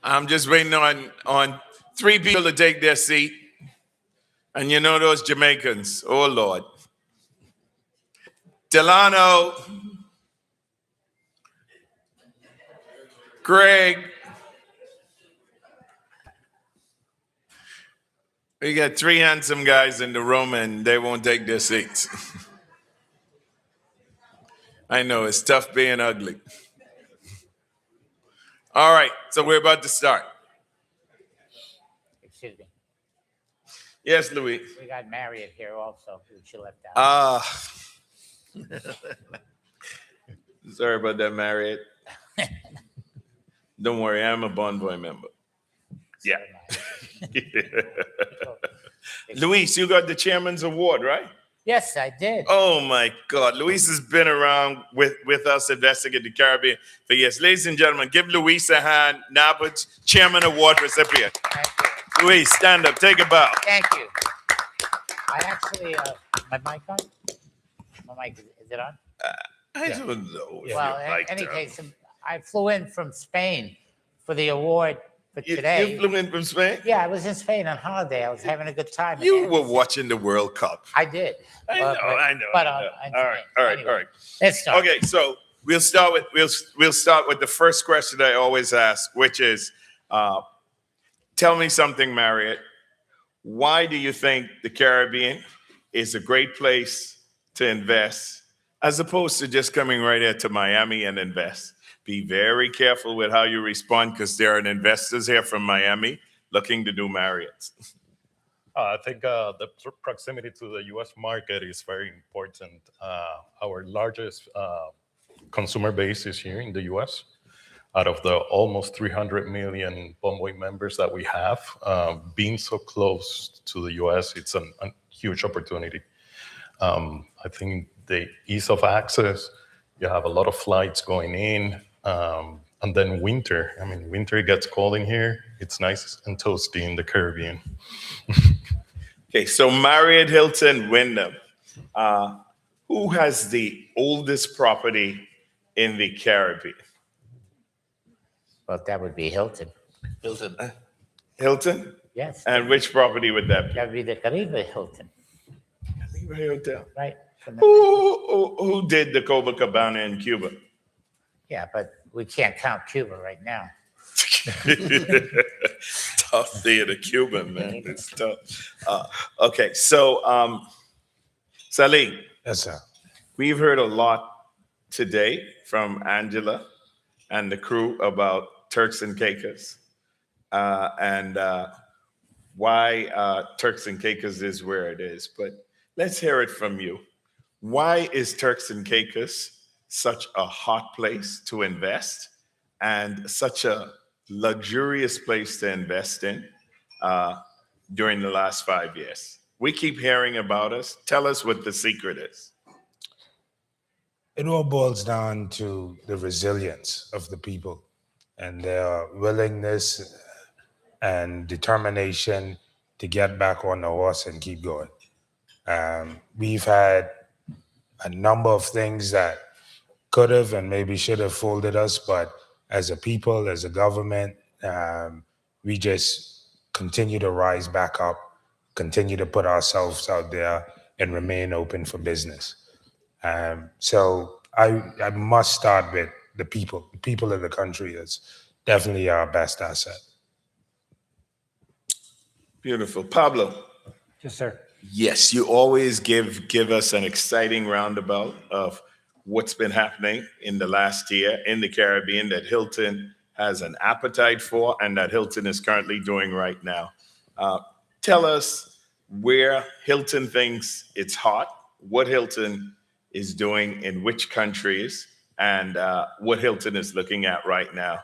I'm just waiting on three people to take their seat. And you know those Jamaicans. Oh, Lord. Delano, Greg. We got three handsome guys in the room and they won't take their seats. I know, it's tough being ugly. All right, so we're about to start. Excuse me. Yes, Louis. We got Marriott here also, who she left out. Sorry about that, Marriott. Don't worry, I'm a Bon Boy member. Yeah. Luis, you got the chairman's award, right? Yes, I did. Oh my God. Luis has been around with us investing in the Caribbean for years. Ladies and gentlemen, give Luis a hand. NABHOOD's Chairman Award recipient. Thank you. Luis, stand up. Take a bow. Thank you. I actually, my mic on? My mic, is it on? I don't know. Well, in any case, I flew in from Spain for the award for today. You flew in from Spain? Yeah, I was in Spain on holiday. I was having a good time. You were watching the World Cup. I did. I know. But all right. Let's start. Okay, so we'll start with the first question I always ask, which is, tell me something, Marriott. Why do you think the Caribbean is a great place to invest, as opposed to just coming right here to Miami and invest? Be very careful with how you respond, because there are investors here from Miami looking to do Marriotts. I think the proximity to the U.S. market is very important. Our largest consumer base is here in the U.S. Out of the almost 300 million Bonvoy members that we have, being so close to the U.S., it's a huge opportunity. I think the ease of access, you have a lot of flights going in, and then winter. I mean, winter gets cold in here. It's nice and toasty in the Caribbean. Okay, so Marriott, Hilton, Wyndham. Who has the oldest property in the Caribbean? Well, that would be Hilton. Hilton? Yes. And which property would that be? That would be the Caribe Hilton. Caribe Hotel. Right. Who did the Copacabana in Cuba? Yeah, but we can't count Cuba right now. Tough theater, Cuban, man. It's tough. Okay, so Salik. Yes, sir. We've heard a lot today from Angela and the crew about Turks and Caicos, and why Turks and Caicos is where it is. But let's hear it from you. Why is Turks and Caicos such a hot place to invest and such a luxurious place to invest in during the last 5 years? We keep hearing about us. Tell us what the secret is. It all boils down to the resilience of the people and their willingness and determination to get back on the horse and keep going. We've had a number of things that could have and maybe should have folded us, but as a people, as a government, we just continue to rise back up, continue to put ourselves out there and remain open for business. So I must start with the people of the country. Is definitely our best asset. Beautiful. Pablo. Yes, sir. Yes, you always give us an exciting roundabout of what's been happening in the last year in the Caribbean that Hilton has an appetite for and that Hilton is currently doing right now. Tell us where Hilton thinks it's hot, what Hilton is doing in which countries, and what Hilton is looking at right now.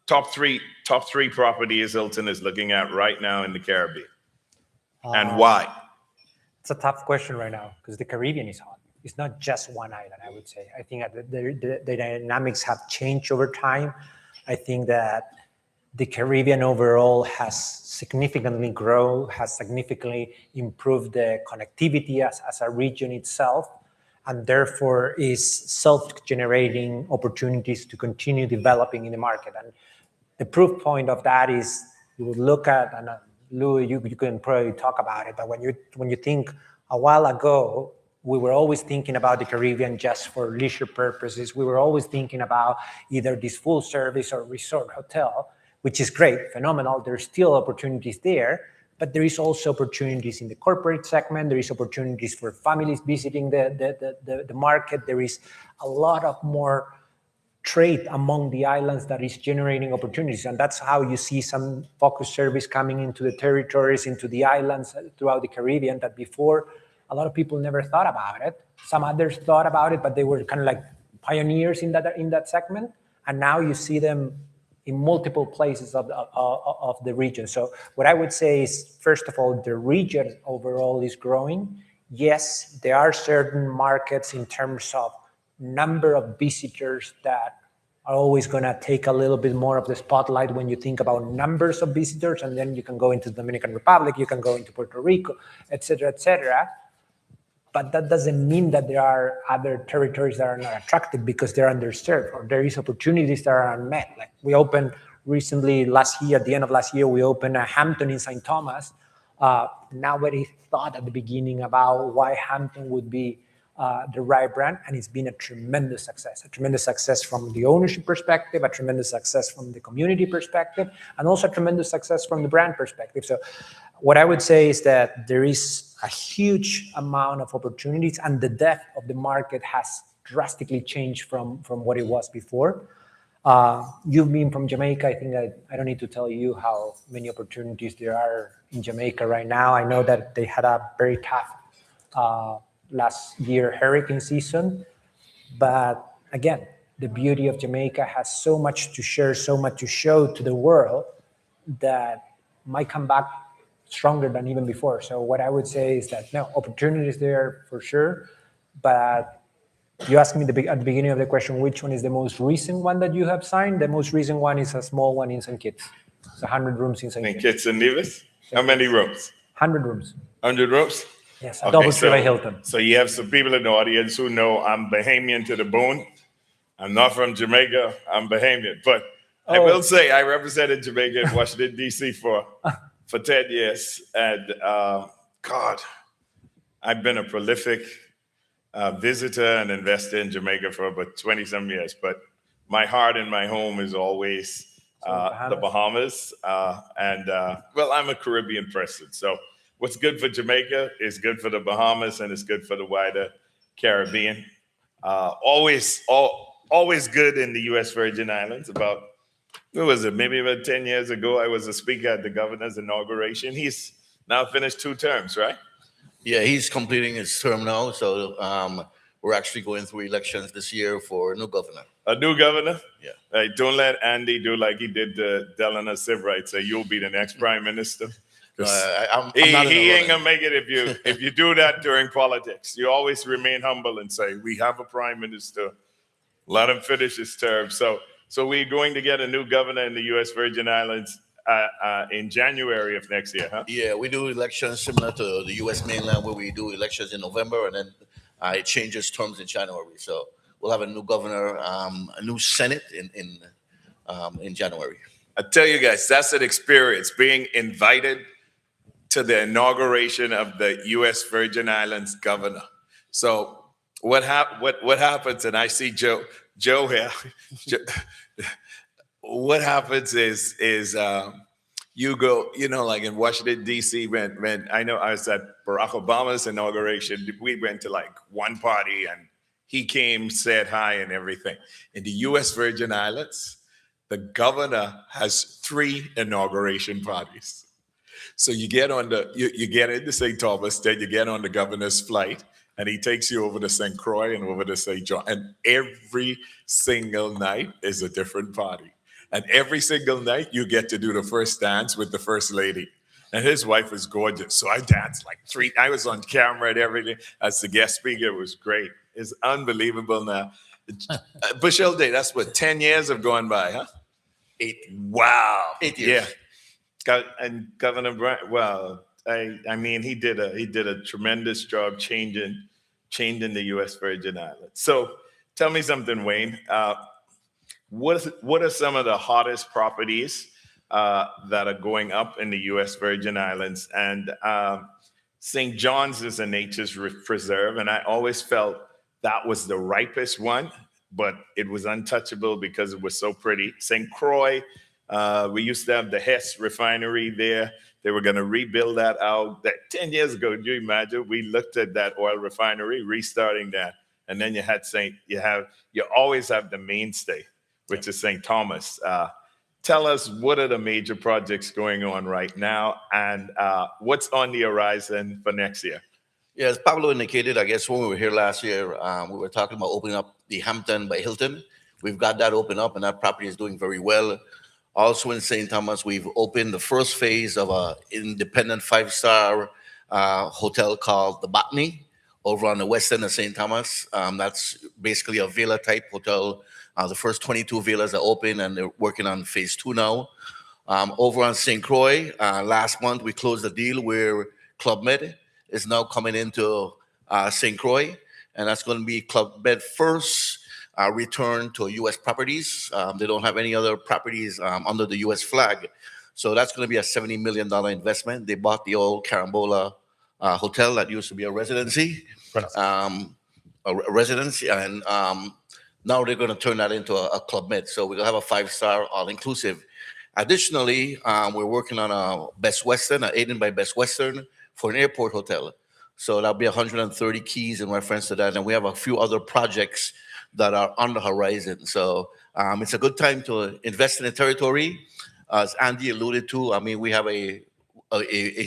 Top three properties Hilton is looking at right now in the Caribbean, and why? It's a tough question right now because the Caribbean is hot. It's not just one island, I would say. I think that the dynamics have changed over time. I think that the Caribbean overall has significantly grown, has significantly improved the connectivity as a region itself, and therefore is self-generating opportunities to continue developing in the market. And the proof point of that is you would look at, and Lou, you can probably talk about it, but when you think a while ago, we were always thinking about the Caribbean just for leisure purposes. We were always thinking about either this full service or resort hotel, which is great, phenomenal. There's still opportunities there, but there is also opportunities in the corporate segment. There is opportunities for families visiting the market. There is a lot of more trade among the islands that is generating opportunities. And that's how you see some focus service coming into the territories, into the islands throughout the Caribbean that before a lot of people never thought about it. Some others thought about it, but they were kind of like pioneers in that segment. And now you see them in multiple places of the region. So what I would say is, first of all, the region overall is growing. Yes, there are certain markets in terms of number of visitors that are always going to take a little bit more of the spotlight when you think about numbers of visitors, and then you can go into the Dominican Republic, you can go into Puerto Rico, et cetera, but that doesn't mean that there are other territories that are not attractive because they're underserved, or there is opportunities that are unmet. Like we opened recently last year, at the end of last year, we opened a Hampton in St. Thomas. Nobody thought at the beginning about why Hampton would be the right brand, and it's been a tremendous success from the ownership perspective, a tremendous success from the community perspective, and also a tremendous success from the brand perspective. So what I would say is that there is a huge amount of opportunities, and the depth of the market has drastically changed from what it was before. You've been from Jamaica. I think I don't need to tell you how many opportunities there are in Jamaica right now. I know that they had a very tough last year hurricane season, but again, the beauty of Jamaica has so much to share, so much to show to the world that might come back stronger than even before. So what I would say is that no, opportunities there for sure, but you asked me at the beginning of the question, which one is the most recent one that you have signed? The most recent one is a small one in St. Kitts. It's 100 rooms in St. In Kitts. Kitts and Nevis? How many rooms? 100 rooms. 100 rooms? Yes, a double tree by Hilton. So you have some people in the audience who know I'm Bahamian to the bone. I'm not from Jamaica, I'm Bahamian. But I will say I represented Jamaica in Washington, D.C. for 10 years. And God, I've been a prolific visitor and investor in Jamaica for about 20-some years. But my heart and my home is always the Bahamas. Well, I'm a Caribbean person. So what's good for Jamaica is good for the Bahamas, and it's good for the wider Caribbean. Always good in the U.S. Virgin Islands. What was it? Maybe about 10 years ago, I was a speaker at the governor's inauguration. He's now finished 2 terms, right? Yeah, he's completing his term now. So we're actually going through elections this year for a new governor. A new governor? Yeah. Hey, don't let Andy do like he did to Delano Sivrite, say you'll be the next prime minister. I'm He not in the ain't running. gonna make it if you do that during politics. You always remain humble and say, we have a prime minister. Let him finish his term. So we're going to get a new governor in the U.S. Virgin Islands in January of next year, huh? Yeah, we do elections similar to the U.S. mainland, where we do elections in November, and then it changes terms in January. So we'll have a new governor, a new Senate in January. I tell you guys, that's an experience, being invited to the inauguration of the U.S. Virgin Islands governor. So what happens, and I see Joe here. What happens is you go, like in Washington, D.C., when I know I was at Barack Obama's inauguration, we went to like one party and he came, said hi and everything. In the U.S. Virgin Islands, the governor has 3 inauguration parties. So you get you get into St. Thomas, then you get on the governor's flight, and he takes you over to St. Croix and over to St. John. And every single night is a different party. And every single night you get to do the first dance with the first lady. And his wife is gorgeous. So I danced like 3. I was on camera and everything as the guest speaker. It was great. It's unbelievable now. Bushel Day, that's what, 10 years have gone by, huh? 8. Wow. 8 years. Yeah. And Governor Bryant, well, I mean, he did a tremendous job changing the U.S. Virgin Islands. So tell me something, Wayne. what are some of the hottest properties that are going up in the U.S. Virgin Islands? And St. John's is a nature's preserve, and I always felt that was the ripest one, but it was untouchable because it was so pretty. St. Croix, we used to have the Hess refinery there. They were going to rebuild that out. That 10 years ago, do you imagine? We looked at that oil refinery, restarting that, and then you always have the mainstay, which is St. Thomas. Tell us, what are the major projects going on right now, and what's on the horizon for next year? Yeah, as Pablo indicated, I guess when we were here last year, we were talking about opening up the Hampton by Hilton. We've got that open up, and that property is doing very well. Also in St. Thomas, we've opened the first phase of an independent 5-star hotel called the Botany over on the west end of St. Thomas. That's basically a villa-type hotel. The first 22 villas are open, and they're working on phase 2 now. Over on St. Croix, last month we closed a deal where Club Med is now coming into St. Croix, and that's going to be Club Med first return to U.S. properties. They don't have any other properties under the U.S. flag. So that's going to be a $70 million investment. They bought the old Carambola hotel that used to be a residency, and now they're going to turn that into a Club Med. So we're going to have a 5-star all-inclusive. Additionally, we're working on a Best Western, an Aiden by Best Western for an airport hotel. So that'll be 130 keys in reference to that. And we have a few other projects that are on the horizon. So it's a good time to invest in the territory. As Andy alluded to, I mean, we have a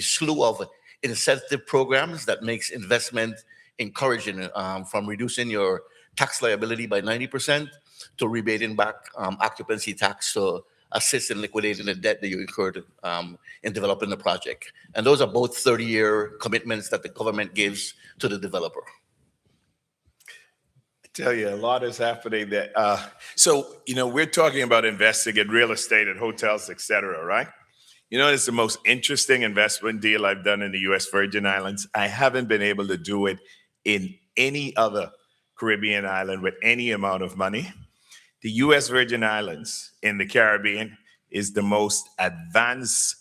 slew of incentive programs that makes investment encouraging, from reducing your tax liability by 90% to rebating back occupancy tax to assist in liquidating the debt that you incurred in developing the project. And those are both 30-year commitments that the government gives to the developer. Tell you, a lot is happening there. So, we're talking about investing in real estate and hotels, et cetera, right? It's the most interesting investment deal I've done in the U.S. Virgin Islands. I haven't been able to do it in any other Caribbean island with any amount of money. The U.S. Virgin Islands in the Caribbean is the most advanced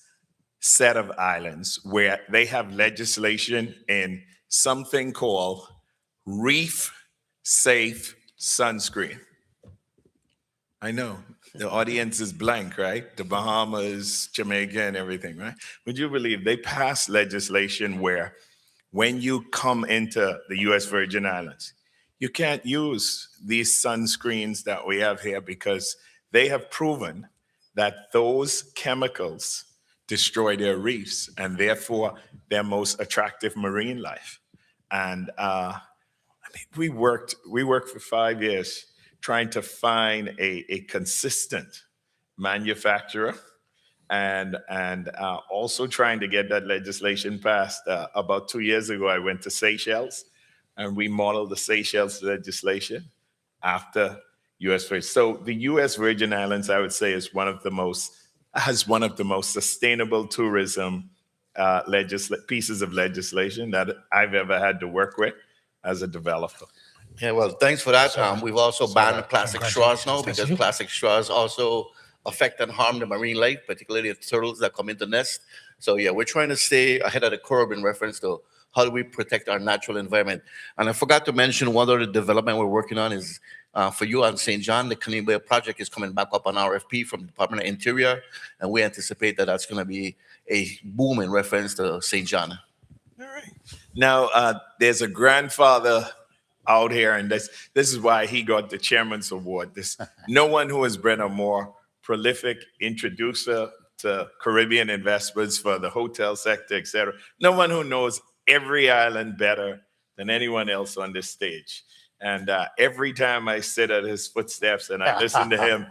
set of islands where they have legislation in something called reef safe sunscreen. I know the audience is blank, right? The Bahamas, Jamaica, and everything, right? Would you believe they passed legislation where when you come into the U.S. Virgin Islands, you can't use these sunscreens that we have here because they have proven that those chemicals destroy their reefs and therefore their most attractive marine life. And we worked for 5 years trying to find a consistent manufacturer and also trying to get that legislation passed. About 2 years ago, I went to Seychelles and we modeled the Seychelles legislation after U.S. Virgin. So the U.S. Virgin Islands, I would say, has one of the most sustainable tourism pieces of legislation that I've ever had to work with as a developer. Yeah, well, thanks for that. We've also banned plastic straws now because plastic straws also affect and harm the marine life, particularly the turtles that come into nest. So yeah, we're trying to stay ahead of the curve in reference to how do we protect our natural environment. And I forgot to mention one other development we're working on is for you on St. John, the Caniba project is coming back up on RFP from the Department of Interior, and we anticipate that that's going to be a boom in reference to St. John. All right. Now, there's a grandfather out here, and this is why he got the Chairman's Award. No one who has been a more prolific introducer to Caribbean investments for the hotel sector, et cetera. No one who knows every island better than anyone else on this stage. And every time I sit at his footsteps and I listen to him,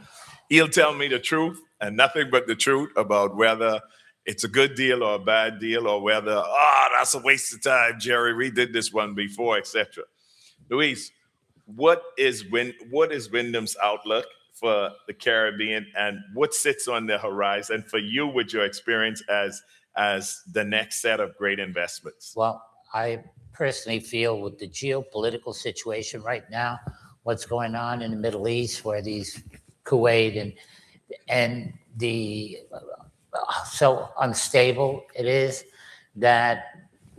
he'll tell me the truth and nothing but the truth about whether it's a good deal or a bad deal, or whether, that's a waste of time, Jerry, we did this one before, etc. Luis, what is Wyndham's outlook for the Caribbean, and what sits on the horizon for you with your experience as the next set of great investments? Well, I personally feel with the geopolitical situation right now, what's going on in the Middle East, where these Kuwait, and the so unstable it is that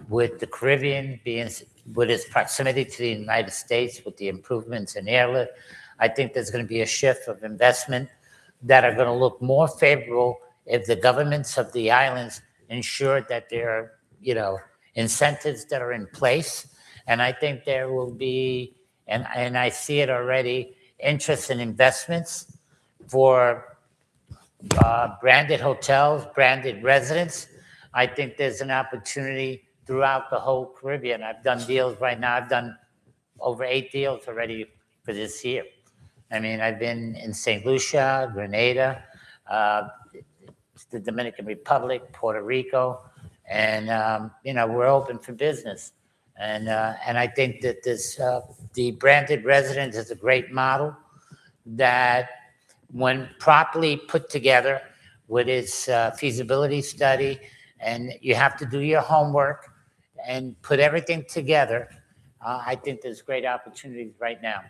with the Caribbean being, with its proximity to the United States, with the improvements in airlift, I think there's going to be a shift of investment that are going to look more favorable if the governments of the islands ensure that there are, you know, incentives that are in place. And I think there will be, and I see it already, interest in investments for branded hotels, branded residents. I think there's an opportunity throughout the whole Caribbean. I've done deals right now. I've done over 8 deals already for this year. I mean, I've been in St. Lucia, Grenada, the Dominican Republic, Puerto Rico, and you know, we're open for business. And I think that this the branded residence is a great model that, when properly put together with its feasibility study, and you have to do your homework and put everything together, I think there's great opportunities right now.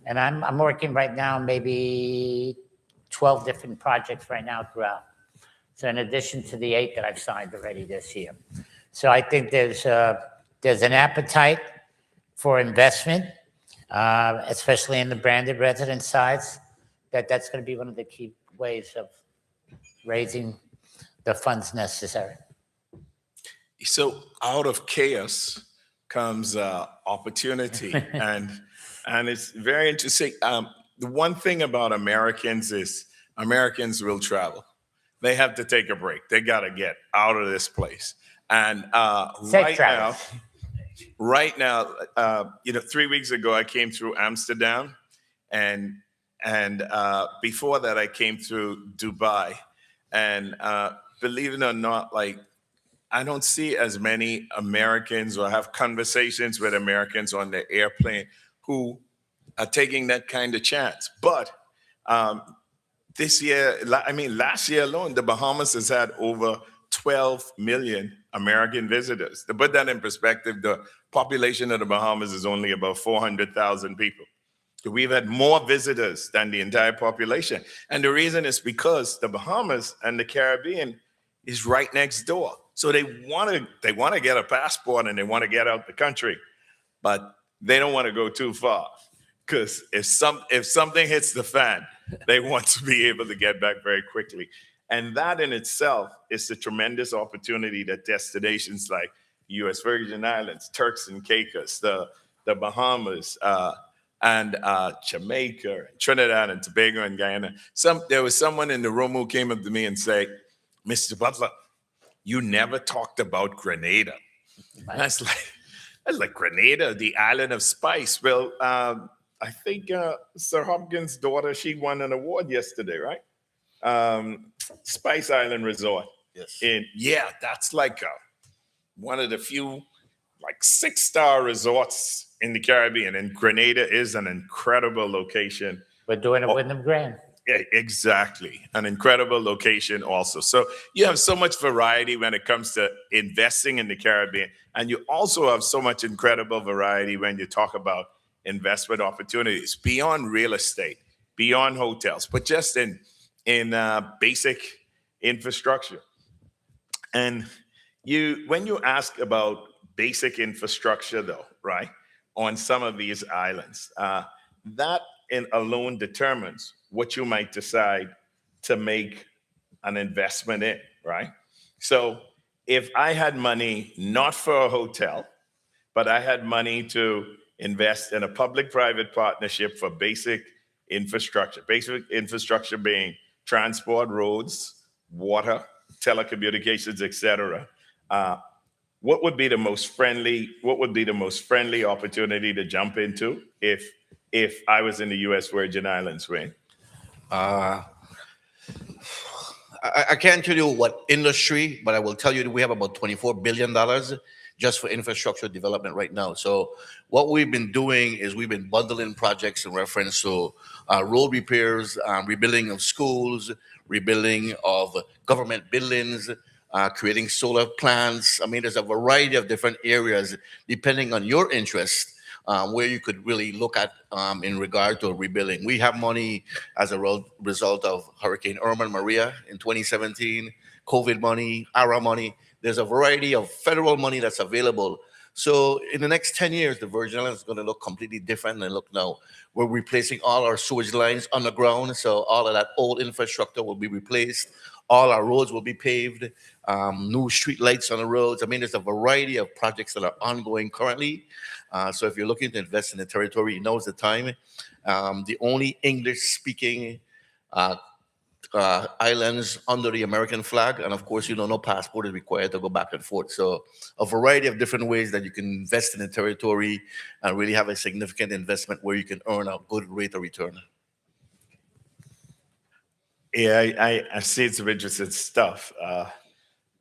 And I'm working right now maybe 12 different projects right now throughout. So in addition to the 8 that I've signed already this year. So I think there's an appetite for investment, especially in the branded residence sides, that's going to be one of the key ways of raising the funds necessary. So out of chaos comes opportunity, and it's very interesting. The one thing about Americans is Americans will travel. They have to take a break. They got to get out of this place. And right now, you know, 3 weeks ago I came through Amsterdam, and before that I came through Dubai, and believe it or not, like, I don't see as many Americans or have conversations with Americans on the airplane who are taking that kind of chance. But this year, I mean, last year alone, the Bahamas has had over 12 million American visitors. To put that in perspective, the population of the Bahamas is only about 400,000 people. So we've had more visitors than the entire population. And the reason is because the Bahamas and the Caribbean is right next door. So they want to get a passport and they want to get out the country, but they don't want to go too far, because if something hits the fan, they want to be able to get back very quickly. And that in itself is a tremendous opportunity that destinations like U.S. Virgin Islands, Turks and Caicos, the Bahamas, and Jamaica, Trinidad and Tobago and Guyana. There was someone in the room who came up to me and said, "Mr. Butler, you never talked about Grenada." And I was like, Grenada, the island of spice. Well, I think Sir Hopkins' daughter, she won an award yesterday, right? Spice Island Resort. Yes. And yeah, that's like one of the few like 6-star resorts in the Caribbean. And Grenada is an incredible location. We're doing a Wyndham Grand. Yeah, exactly. An incredible location also. So you have so much variety when it comes to investing in the Caribbean. And you also have so much incredible variety when you talk about investment opportunities beyond real estate, beyond hotels, but just in basic infrastructure. And when you ask about basic infrastructure, though, right, on some of these islands, that alone determines what you might decide to make an investment in, right? So if I had money not for a hotel, but I had money to invest in a public-private partnership for basic infrastructure being transport, roads, water, telecommunications, etc. What would be the most friendly opportunity to jump into if I was in the U.S. Virgin Islands, Wayne? I can't tell you what industry, but I will tell you that we have about $24 billion just for infrastructure development right now. So what we've been doing is we've been bundling projects in reference to road repairs, rebuilding of schools, rebuilding of government buildings, creating solar plants. I mean, there's a variety of different areas depending on your interest. where you could really look at in regard to rebuilding. We have money as a result of Hurricane Irma and Maria in 2017, COVID money, ARA money. There's a variety of federal money that's available. So in the next 10 years, the Virgin Islands is going to look completely different than look now. We're replacing all our sewage lines underground, so all of that old infrastructure will be replaced. All our roads will be paved, new street lights on the roads. I mean, there's a variety of projects that are ongoing currently. So if you're looking to invest in the territory, now's the time. The only English-speaking islands under the American flag, and of course, no passport is required to go back and forth. So a variety of different ways that you can invest in the territory and really have a significant investment where you can earn a good rate of return. Yeah, I see some interesting stuff,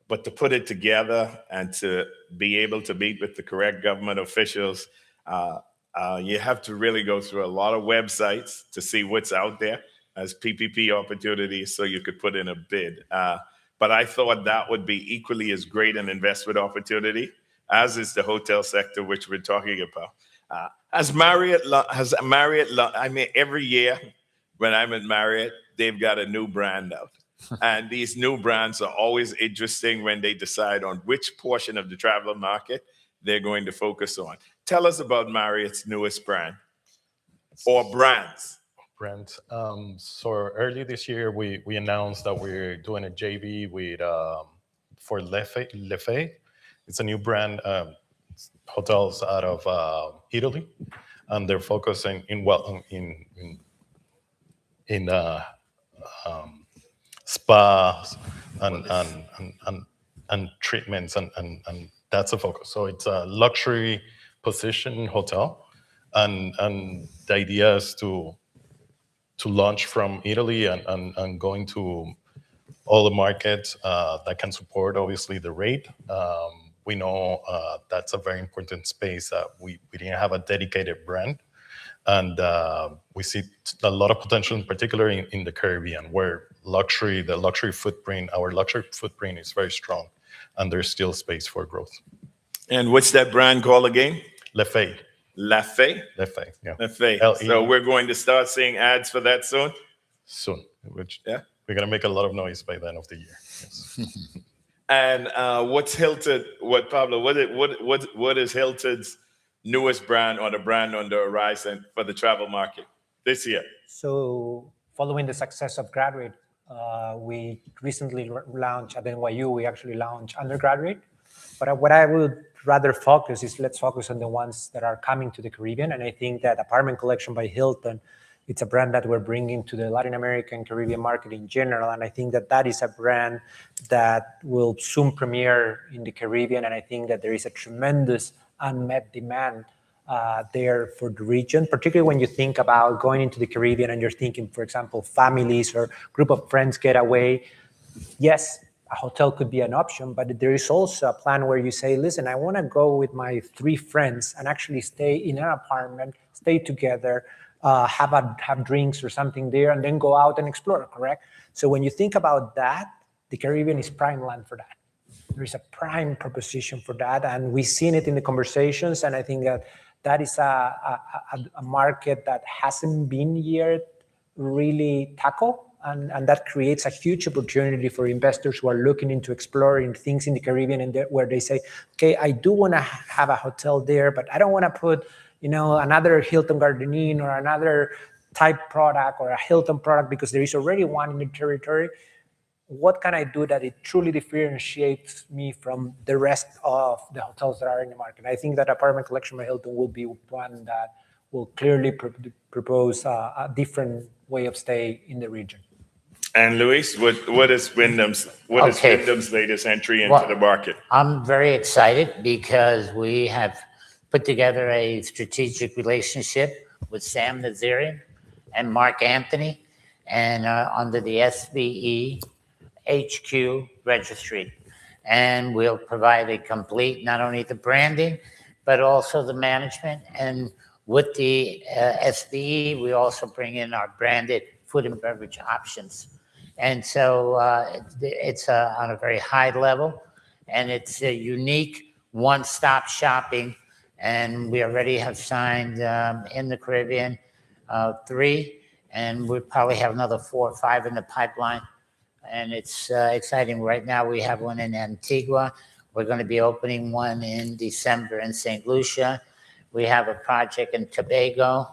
but to put it together and to be able to meet with the correct government officials, you have to really go through a lot of websites to see what's out there as PPP opportunities so you could put in a bid. But I thought that would be equally as great an investment opportunity as is the hotel sector, which we're talking about. I mean, every year when I'm at Marriott, they've got a new brand out. And these new brands are always interesting when they decide on which portion of the travel market they're going to focus on. Tell us about Marriott's newest brand or brands. So early this year, we announced that we're doing a JV with for Lefay. It's a new brand, hotels out of Italy, and they're focusing in spas and treatments and that's a focus. So it's a luxury position hotel, and the idea is to launch from Italy and going to all the markets that can support obviously the rate. We know that's a very important space that we didn't have a dedicated brand. And we see a lot of potential, in particular in the Caribbean, where the luxury footprint, our luxury footprint is very strong, and there's still space for growth. And what's that brand called again? Lefay. Lefay? Lefay, yeah. Lefay. L-E. So we're going to start seeing ads for that soon? Soon. Yeah. We're going to make a lot of noise by the end of the year. Yes. And what's Hilton? Pablo? What is Hilton's newest brand or the brand on the horizon for the travel market this year? So following the success of Graduate, we recently launched at NYU, we actually launched Undergraduate. But what I would rather focus is let's focus on the ones that are coming to the Caribbean. And I think that Apartment Collection by Hilton, it's a brand that we're bringing to the Latin American Caribbean market in general. And I think that that is a brand that will soon premiere in the Caribbean. And I think that there is a tremendous unmet demand there for the region, particularly when you think about going into the Caribbean and you're thinking, for example, families or group of friends get away. Yes, a hotel could be an option, but there is also a plan where you say, listen, I want to go with my 3 friends and actually stay in an apartment, stay together, have drinks or something there, and then go out and explore, correct? So when you think about that, the Caribbean is prime land for that. There is a prime proposition for that, and we've seen it in the conversations, and I think that is a market that hasn't been yet really tackled, and that creates a huge opportunity for investors who are looking into exploring things in the Caribbean, and where they say, okay, I do want to have a hotel there, but I don't want to put another Hilton Garden Inn or another type product or a Hilton product because there is already one in the territory. What can I do that it truly differentiates me from the rest of the hotels that are in the market? I think that Apartment Collection by Hilton will be one that will clearly propose a different way of stay in the region. And Luis, what is Wyndham's latest entry into the market? I'm very excited because we have put together a strategic relationship with Sam Nazarian and Mark Anthony, and under the SBE HQ registry. And we'll provide a complete, not only the branding, but also the management. And with the SBE, we also bring in our branded food and beverage options. And so it's on a very high level, and it's a unique one-stop shopping and we already have signed in the Caribbean 3, and we probably have another 4 or 5 in the pipeline. And it's exciting. Right now, we have one in Antigua. We're going to be opening one in December in St. Lucia. We have a project in Tobago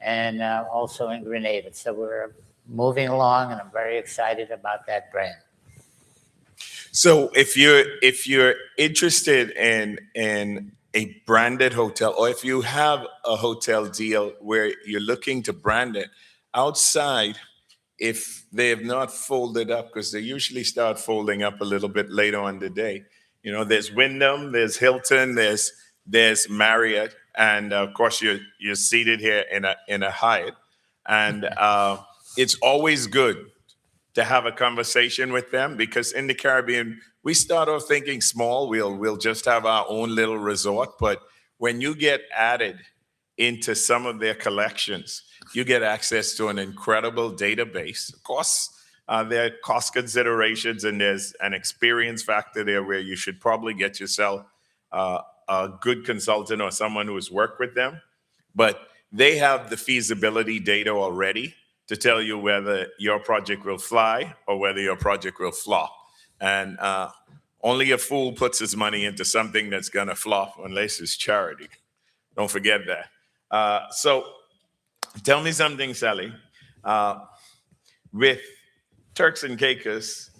and also in Grenada. So we're moving along, and I'm very excited about that brand. So if you're interested in a branded hotel, or if you have a hotel deal where you're looking to brand it outside, if they have not folded up, because they usually start folding up a little bit later on the day. You know, there's Wyndham, there's Hilton, there's Marriott, and of course you're seated here in a Hyatt, and it's always good to have a conversation with them, because in the Caribbean we start off thinking small. We'll just have our own little resort, but when you get added into some of their collections, you get access to an incredible database. Of course, there are cost considerations, and there's an experience factor there where you should probably get yourself a good consultant or someone who has worked with them. But they have the feasibility data already to tell you whether your project will fly or whether your project will flop. And only a fool puts his money into something that's going to flop unless it's charity. Don't forget that. So tell me something, Sally. With Turks and Caicos,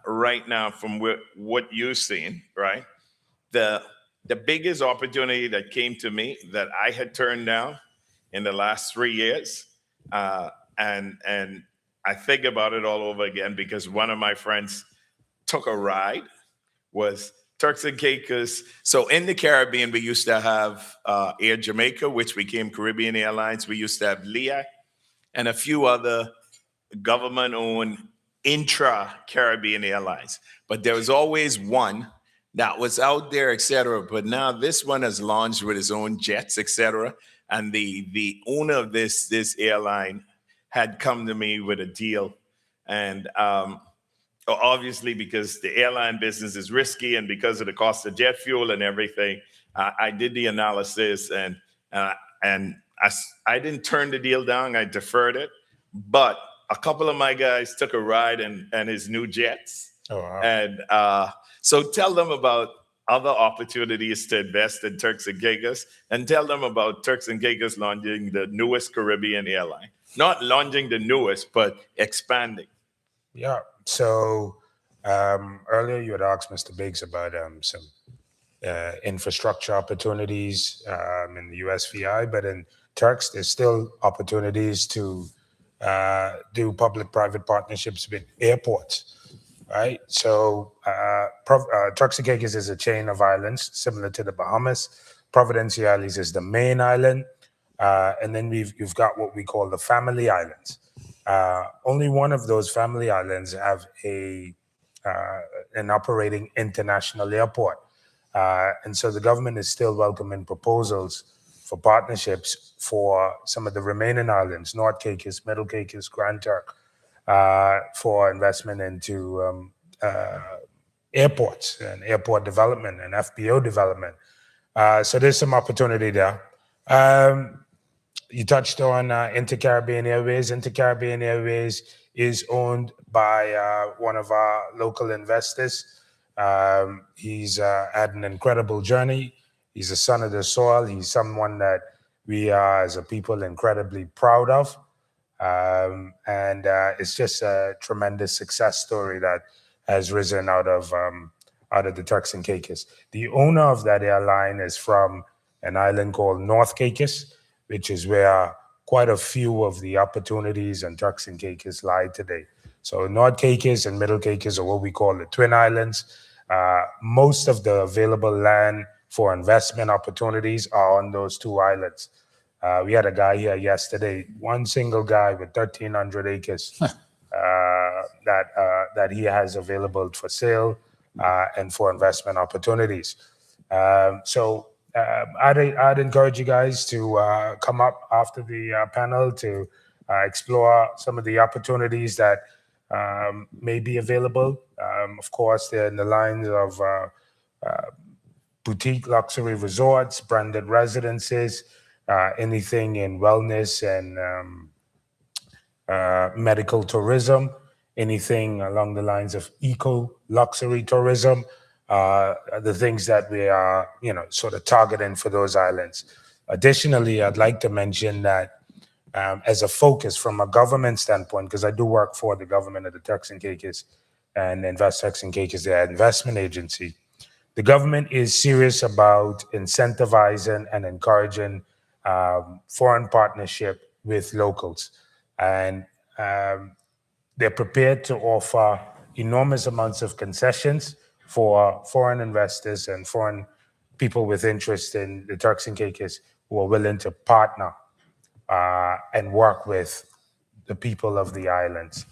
right now, from what you've seen, right? The biggest opportunity that came to me that I had turned down in the last 3 years, and I think about it all over again because one of my friends took a ride, was Turks and Caicos. So in the Caribbean, we used to have Air Jamaica, which became Caribbean Airlines. We used to have LEA and a few other government-owned intra-Caribbean airlines. But there was always one that was out there, et cetera. But now this one has launched with its own jets, et cetera. And the owner of this airline had come to me with a deal. And obviously, because the airline business is risky and because of the cost of jet fuel and everything, I did the analysis, and I didn't turn the deal down. I deferred it. But a couple of my guys took a ride in his new jets. Oh, wow. And so tell them about other opportunities to invest in Turks and Caicos, and tell them about Turks and Caicos launching the newest Caribbean airline. Not launching the newest, but expanding. Yeah. So earlier you had asked Mr. Biggs about some infrastructure opportunities in the USVI, but in Turks, there's still opportunities to do public-private partnerships with airports, right? So Turks and Caicos is a chain of islands similar to the Bahamas. Providenciales is the main island, and then you've got what we call the family islands. Only one of those family islands have an operating international airport. And so the government is still welcoming proposals for partnerships for some of the remaining islands, North Caicos, Middle Caicos, Grand Turk, for investment into airports and airport development and FBO development. So there's some opportunity there. You touched on Inter-Caribbean Airways. Inter-Caribbean Airways is owned by one of our local investors. He's had an incredible journey. He's a son of the soil. He's someone that we are, as a people, incredibly proud of. And it's just a tremendous success story that has risen out of the Turks and Caicos. The owner of that airline is from an island called North Caicos, which is where quite a few of the opportunities in Turks and Caicos lie today. So North Caicos and Middle Caicos are what we call the Twin Islands. Most of the available land for investment opportunities are on those two islands. We had a guy here yesterday, one single guy with 1,300 acres that he has available for sale and for investment opportunities. So I'd encourage you guys to come up after the panel to explore some of the opportunities that may be available. Of course, they're in the lines of boutique luxury resorts, branded residences, anything in wellness and medical tourism, anything along the lines of eco-luxury tourism, the things that we are, sort of targeting for those islands. Additionally, I'd like to mention that as a focus from a government standpoint, because I do work for the government of the Turks and Caicos and Invest Turks and Caicos, their investment agency, the government is serious about incentivizing and encouraging foreign partnership with locals. And they're prepared to offer enormous amounts of concessions for foreign investors and foreign people with interest in the Turks and Caicos who are willing to partner and work with the people of the islands.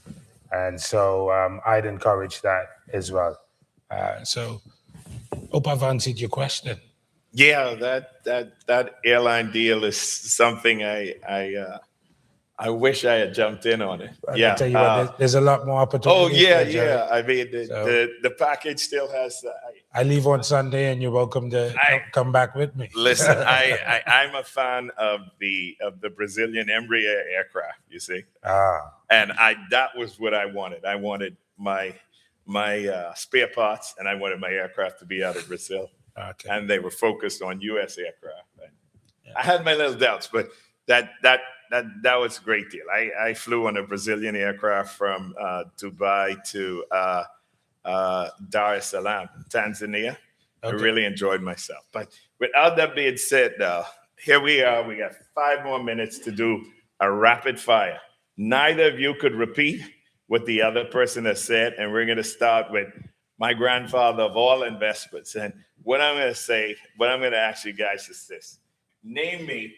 And so I'd encourage that as well. So hope I've answered your question. Yeah, that airline deal is something I wish I had jumped in on it. I tell you what, there's a lot more opportunity. Oh yeah. I mean, the package still has. I leave on Sunday, and you're welcome to come back with me. Listen, I'm a fan of the Brazilian Embraer aircraft. You see, and that was what I wanted. I wanted my spare parts, and I wanted my aircraft to be out of Brazil. Okay. And they were focused on U.S. aircraft. I had my little doubts, but that was a great deal. I flew on a Brazilian aircraft from Dubai to Dar es Salaam, Tanzania. Okay. I really enjoyed myself. But without that being said, here we are. We got 5 more minutes to do a rapid fire. Neither of you could repeat what the other person has said, and we're going to start with my grandfather of all investments. And what I'm going to ask you guys is this. Name me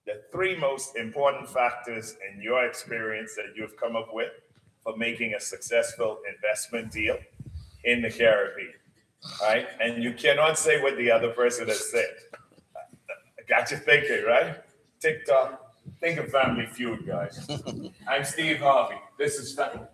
the 3 most important factors in your experience that you've come up with for making a successful investment deal in the Caribbean. All right? And you cannot say what the other person has said. I got you thinking, right? TikTok. Think of Family Feud, guys. I'm Steve Harvey. This is family.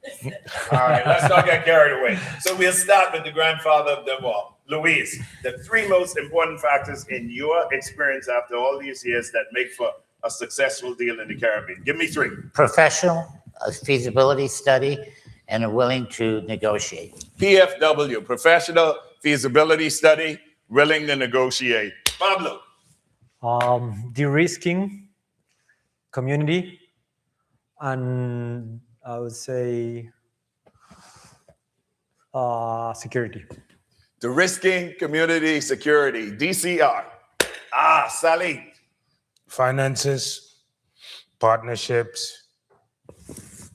All right, let's not get carried away. So we'll start with the grandfather of them all. Luis, the 3 most important factors in your experience after all these years that make for a successful deal in the Caribbean. Give me 3. Professional, a feasibility study, and are willing to negotiate. PFW, professional feasibility study, willing to negotiate. Pablo. De-risking, community, and I would say security. De-risking, community, security. DCR. Salik. Finances, partnerships,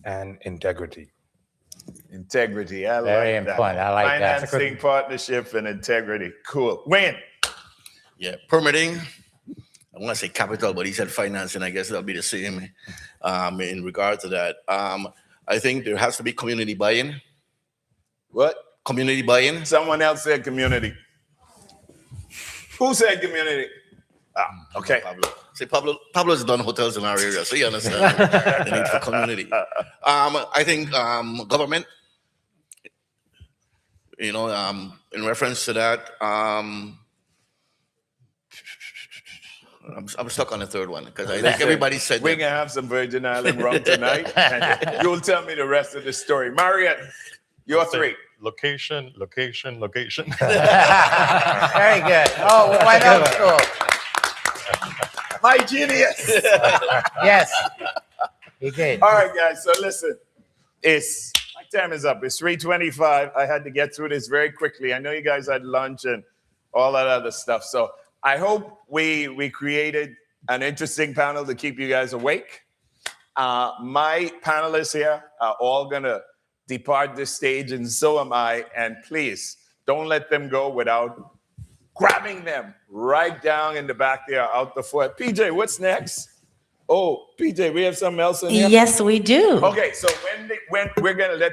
and integrity. Integrity. I Very like that. important. I like that. Financing, partnership, and integrity. Cool. Win. Yeah, permitting. I want to say capital, but he said finance, and I guess that'll be the same in regard to that. I think there has to be community buy-in. What? Community buy-in. Someone else said community. Who said community? Okay. Pablo. See, Pablo's done hotels in our area, so you understand the need for community. I think government, in reference to that, I'm stuck on the 3rd one because I think everybody said we're going to have some Virgin Island rum tonight, and you'll tell me the rest of the story. Mariette, your 3. Location. Very good. Oh, why not? Cool. My genius. Yes, he did. All right, guys. So listen, my time is up. It's 3:25. I had to get through this very quickly. I know you guys had lunch and all that other stuff. So I hope we created an interesting panel to keep you guys awake. My panelists here are all going to depart this stage, and so am I. And please, don't let them go without grabbing them right down in the back there, out the foot. PJ, what's next? Oh, PJ, we have something else in here? Yes, we do. Okay, so when we're going to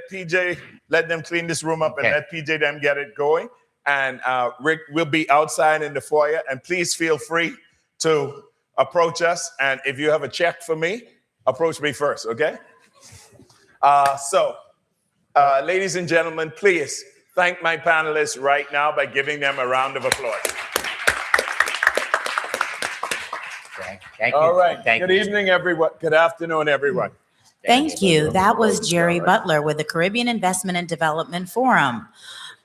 let them clean this room up and let PJ them get it going. And Rick will be outside in the foyer. And please feel free to approach us. And if you have a check for me, approach me first, okay? Ladies and gentlemen, please thank my panelists right now by giving them a round of applause. Thank you. All right. Thank Good you. evening, everyone. Good afternoon, everyone. Thank you. That was Jerry Butler with the Caribbean Investment and Development Forum.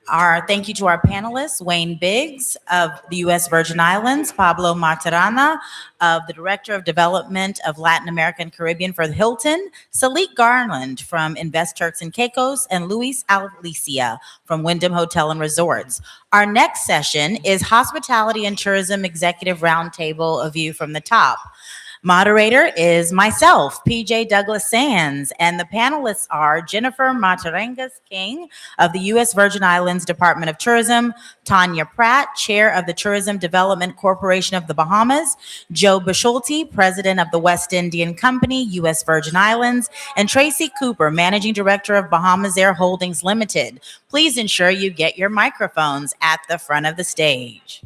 Our thank you to our panelists, Wayne Biggs of the U.S. Virgin Islands, Pablo Maturana of the Director of Development of Latin America and Caribbean for the Hilton, Salik Garland from Invest Turks and Caicos, and Luis Alicea from Wyndham Hotel and Resorts. Our next session is Hospitality and Tourism Executive Roundtable, A View from the Top. Moderator is myself, PJ Douglas Sands, and the panelists are Jennifer Matarengas King of the U.S. Virgin Islands Department of Tourism, Tanya Pratt, Chair of the Tourism Development Corporation of the Bahamas, Joe Bisholti, President of the West Indian Company, U.S. Virgin Islands, and Tracy Cooper, Managing Director of Bahamas Air Holdings Limited. Please ensure you get your microphones at the front of the stage.